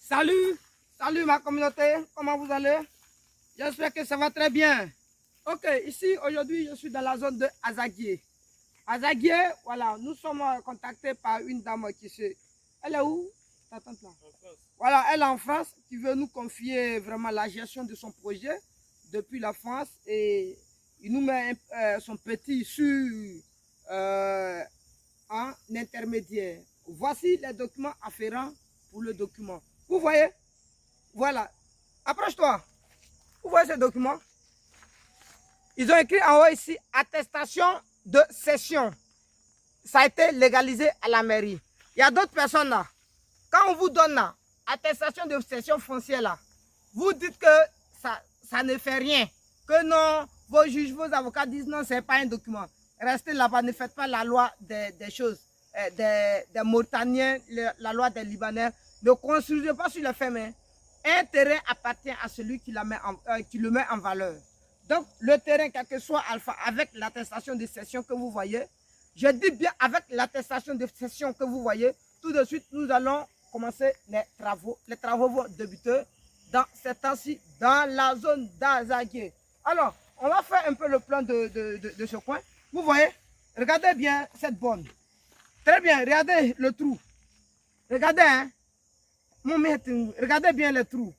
Salut, salut ma communauté, comment vous allez? J'espère que ça va très bien. Ok, ici aujourd'hui je suis dans la zone de Azaguié. Azaguié, voilà, nous sommes contactés par une dame qui se... Elle est où? Ta tante là? En France. Voilà, elle est en France, qui veut nous confier vraiment la gestion de son projet depuis la France et il nous met son petit sur en intermédiaire. Voici les documents afférents pour le document. Vous voyez? Voilà. Approche-toi. Vous voyez ces documents? Ils ont écrit en haut ici attestation de cession. Ça a été légalisé à la mairie. Il y a d'autres personnes là. Quand on vous donne là, attestation de cession foncière là, vous dites que ça ne fait rien. Que non, vos juges, vos avocats disent non, ce n'est pas un document. Restez là-bas, ne faites pas la loi des choses, des Mauritaniens, la loi des Libanais. Ne construisez pas sur le fait, mais un terrain appartient à celui qui le met en valeur. Donc, le terrain, quel que soit Alpha, avec l'attestation de cession que vous voyez, je dis bien avec l'attestation de cession que vous voyez, tout de suite, nous allons commencer les travaux. Les travaux vont débuter dans cet temps-ci, dans la zone d'Azaguié. Alors, on va faire un peu le plan de ce coin. Vous voyez, regardez bien cette borne. Très bien, regardez le trou. Regardez, hein. Regardez bien le trou.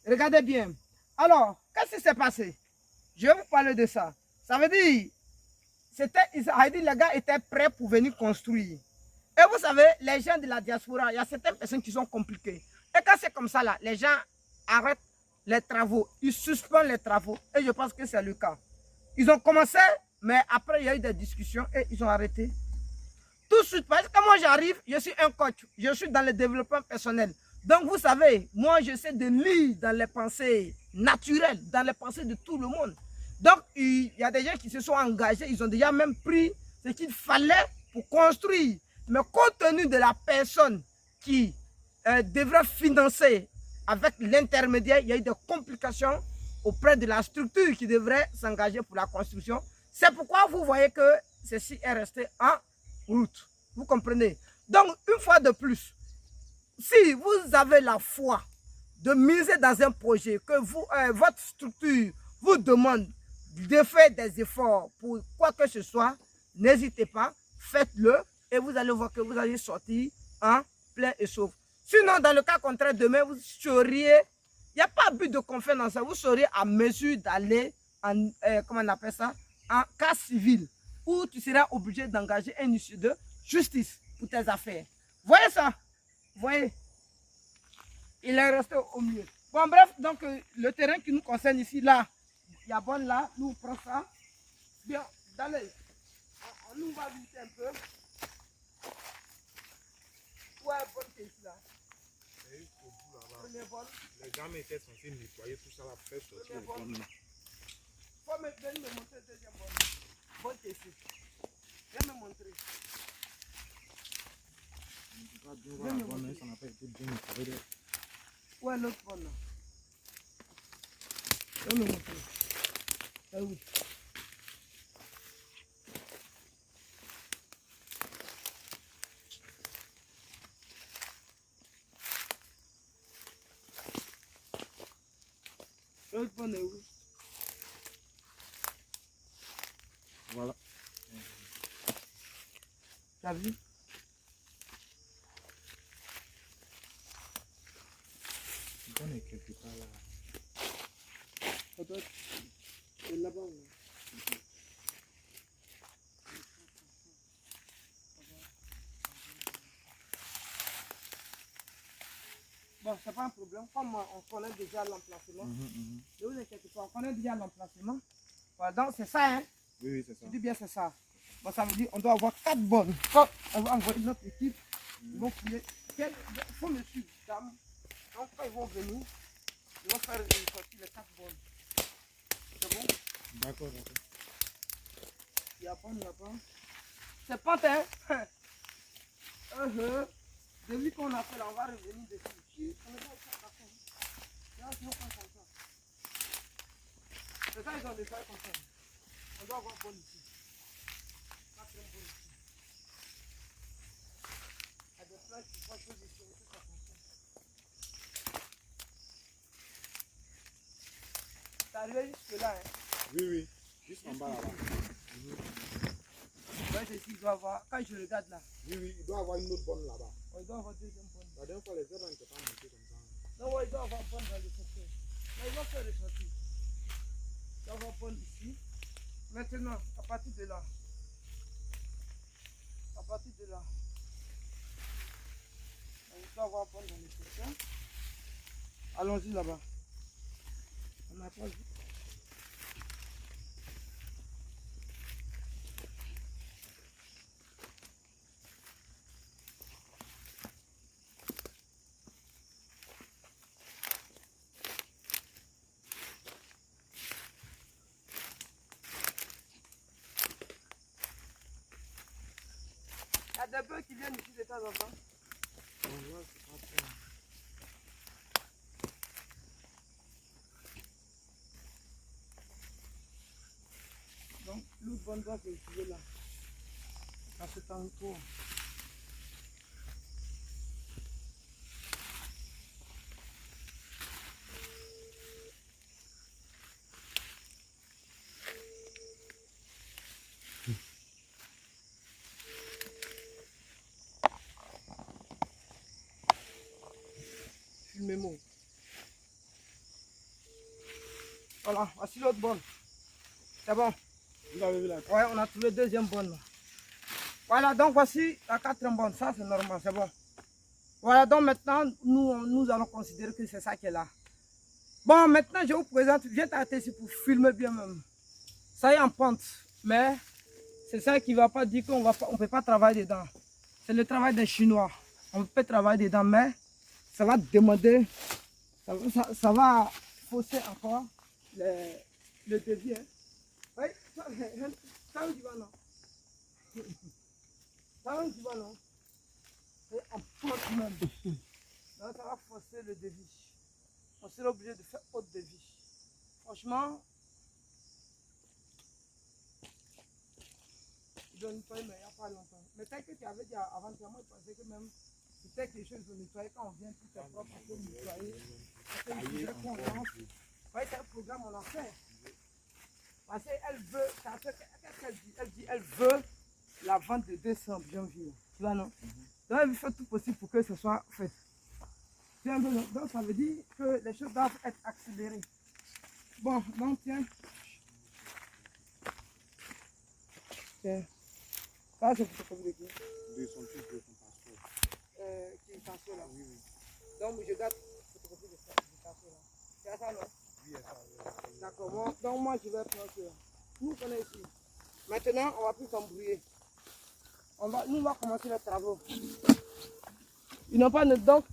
Regardez bien. Alors, qu'est-ce qui s'est passé? Je vais vous parler de ça. Ça veut dire, les gars étaient prêts pour venir construire. Et vous savez, les gens de la diaspora, il y a certaines personnes qui sont compliquées. Et quand c'est comme ça, là, les gens arrêtent les travaux, ils suspendent les travaux. Et je pense que c'est le cas. Ils ont commencé, mais après, il y a eu des discussions et ils ont arrêté. Tout de suite, parce que moi j'arrive, je suis un coach, je suis dans le développement personnel. Donc vous savez, moi j'essaie de lire dans les pensées naturelles, dans les pensées de tout le monde. Donc il y a des gens qui se sont engagés, ils ont déjà même pris ce qu'il fallait pour construire. Mais compte tenu de la personne qui devrait financer avec l'intermédiaire, il y a eu des complications auprès de la structure qui devrait s'engager pour la construction. C'est pourquoi vous voyez que ceci est resté en route. Vous comprenez? Donc, une fois de plus, si vous avez la foi de miser dans un projet, que votre structure vous demande de faire des efforts pour quoi que ce soit, n'hésitez pas, faites-le et vous allez voir que vous allez sortir en plein et sauf. Sinon, dans le cas contraire, demain, vous seriez, il n'y a pas but de confiance dans ça, vous seriez à mesure d'aller en, comment on appelle ça, en cas civil, où tu seras obligé d'engager un huissier de justice pour tes affaires. Voyez ça? Voyez? Il est resté au milieu. Bon, bref, donc le terrain qui nous concerne ici, là, il y a bon là, nous on prend ça. Bien, allez, on nous va visiter un peu. Ouais, bonne ici là. Les gamins étaient censés nettoyer tout ça là pour faire sortir les bonnes. Faut venir me montrer le deuxième bonne. Bonne ici. Viens me montrer. Ça n'a pas été bien nettoyé. Ouais, l'autre bonne là. Viens me montrer. Ah oui. L'autre bonne est où? Voilà. T'as vu? On est quelque part là. Et là-bas. Bon, c'est pas un problème. Comme on connaît déjà l'emplacement, ne vous inquiétez pas, on connaît déjà l'emplacement. Voilà, donc c'est ça, hein? Oui, c'est ça. Je dis bien c'est ça. Bon, ça veut dire qu'on doit avoir 4 bonnes. Quand on va envoyer notre équipe, ils vont fouiller. Il faut me suivre, dame. Donc quand ils vont venir, ils vont faire sortir les 4 bonnes. C'est bon? D'accord, d'accord. Il y a pas, il y a pas. C'est pas, hein? Depuis qu'on a fait là, on va revenir dessus. On est pas au faire comme ça. C'est ça, ils ont des feuilles comme ça. On doit avoir bonne ici. Quatrième bonne ici. Il y a des fleurs qui font position, tout ça fonctionne. arriver jusque là. Hein. Oui, oui. Juste en bas là-bas. Ouais, il doit avoir. Quand je regarde là. Oui, oui, il doit avoir une autre bonne là-bas. Il doit avoir deuxième bonne. La dernière fois, les herbes n'étaient pas montées comme ça. Non, ouais, il doit avoir bonne dans le secteur. Mais ils vont faire ressortir. Il doit avoir bonne ici. Maintenant, à partir de là. À partir de là. Il doit avoir bonne dans le secteur. Allons-y là-bas. On n'a pas vu. Il y a des bœufs qui viennent ici de temps en temps. Là, c'est pas trop. Donc, l'autre bonne doit se retrouver là. À cet endroit. Filmez-moi. Voilà, voici l'autre bonne. C'est bon. Vous avez vu la Ouais, on a trouvé deuxième bonne là. Voilà, donc voici la quatrième bonne. Ça, c'est normal, c'est bon. Voilà, donc maintenant, nous allons considérer que c'est ça qui est là. Bon, maintenant, je vous présente. Viens t'arrêter ici pour filmer bien même. Ça y est en pente. Mais c'est ça qui ne va pas dire qu'on ne peut pas travailler dedans. C'est le travail des Chinois. On peut travailler dedans, mais ça va demander, ça va fausser encore le devis. Hein. Oui, ça où tu vas non? Ça où tu vas non? C'est en pente même. Donc ça va fausser le devis. On sera obligé de faire autre devis. Franchement, je dois nettoyer, mais il n'y a pas longtemps. Mais tel que tu avais dit avant, moi je pensais que même c'était quelque chose de nettoyer quand on vient tout est propre, on peut nettoyer. Parce qu'il faudrait qu'on lance. Oui, c'est un programme, on en fait. Parce qu'elle veut, qu'est-ce qu'elle dit? Elle veut la vente de décembre, janvier. Tu vois, non? Donc elle fait tout possible pour que ce soit fait. Donc ça veut dire que les choses doivent être accélérées. Bon, donc tiens. Tiens. Ça c'est photocopie de qui? de son fils, de son passeport. Qui est passé là. Oui, oui. Donc je garde photocopie de ça, là. C'est ça, non? Oui, ça. D'accord, bon, donc moi je vais prendre ça. Nous connaissons ici. Maintenant, on va plus s'embrouiller. Nous on va commencer les travaux. Ils n'ont pas donc